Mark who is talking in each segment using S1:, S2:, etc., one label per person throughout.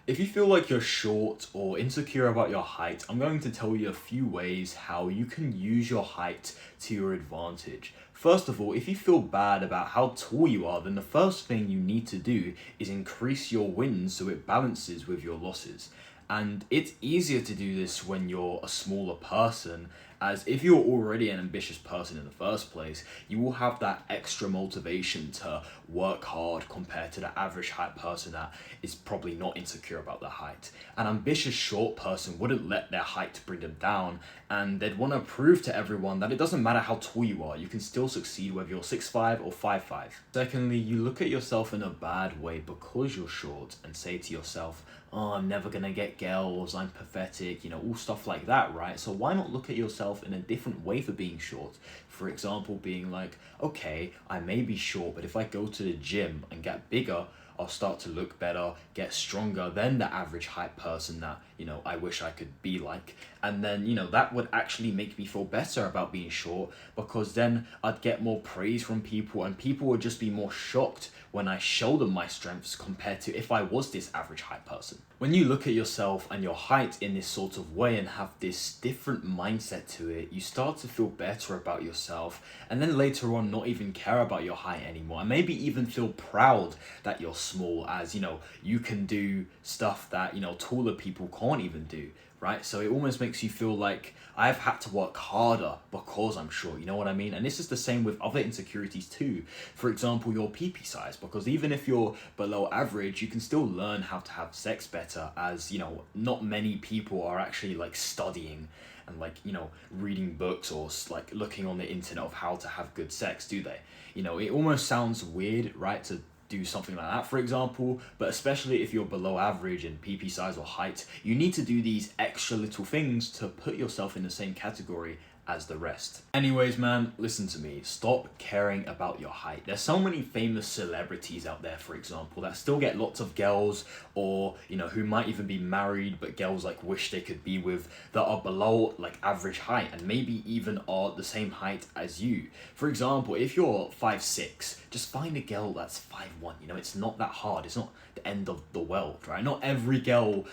S1: If you feel like you're short or insecure about your height, I'm going to tell you a few ways how you can use your height to your advantage. First of all, if you feel bad about how tall you are, then the first thing you need to do is increase your wins so it balances with your losses. And it's easier to do this when you're a smaller person, as if you're already an ambitious person in the first place, you will have that extra motivation to work hard compared to the average height person that is probably not insecure about their height. An ambitious short person wouldn't let their height bring them down, and they'd want to prove to everyone that it doesn't matter how tall you are, you can still succeed whether you're 6'5" or 5'5". Secondly, you look at yourself in a bad way because you're short and say to yourself, oh, I'm never gonna get girls, I'm pathetic, all stuff like that, right? So why not look at yourself in a different way for being short? For example, being like, okay, I may be short, but if I go to the gym and get bigger, I'll start to look better, get stronger than the average height person that, I wish I could be like. And then, that would actually make me feel better about being short, because then I'd get more praise from people and people would just be more shocked when I show them my strengths compared to if I was this average height person. When you look at yourself and your height in this sort of way and have this different mindset to it, you start to feel better about yourself, and then later on not even care about your height anymore, and maybe even feel proud that you're small, as you can do stuff that taller people can't even do, right? So it almost makes you feel like I've had to work harder because I'm short, you know what I mean? And this is the same with other insecurities too. For example, your PP size, because even if you're below average, you can still learn how to have sex better, as not many people are actually like studying and reading books or looking on the internet of how to have good sex, do they? It almost sounds weird, right, to do something like that, for example, but especially if you're below average in PP size or height, you need to do these extra little things to put yourself in the same category as the rest. Anyways, man, listen to me. Stop caring about your height. There's so many famous celebrities out there, for example, that still get lots of girls, or who might even be married but girls wish they could be with, that are below average height and maybe even are the same height as you. For example, if you're 5'6", just find a girl that's 5'1". It's not that hard. It's not the end of the world, right? Not every girl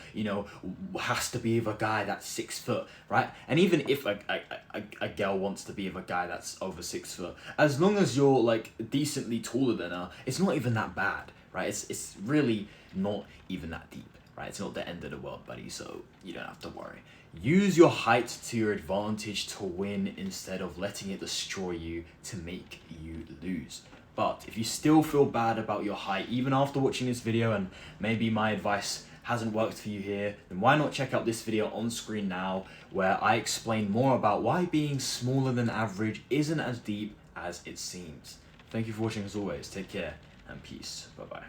S1: has to be with a guy that's 6 foot, right? And even if a girl wants to be with a guy that's over 6 foot, as long as you're decently taller than her, it's not even that bad, right? It's really not even that deep, right? It's not the end of the world, buddy, so you don't have to worry. Use your height to your advantage to win instead of letting it destroy you to make you lose. But if you still feel bad about your height, even after watching this video, and maybe my advice hasn't worked for you here, then why not check out this video on screen now, where I explain more about why being smaller than average isn't as deep as it seems. Thank you for watching as always. Take care and peace. Bye bye.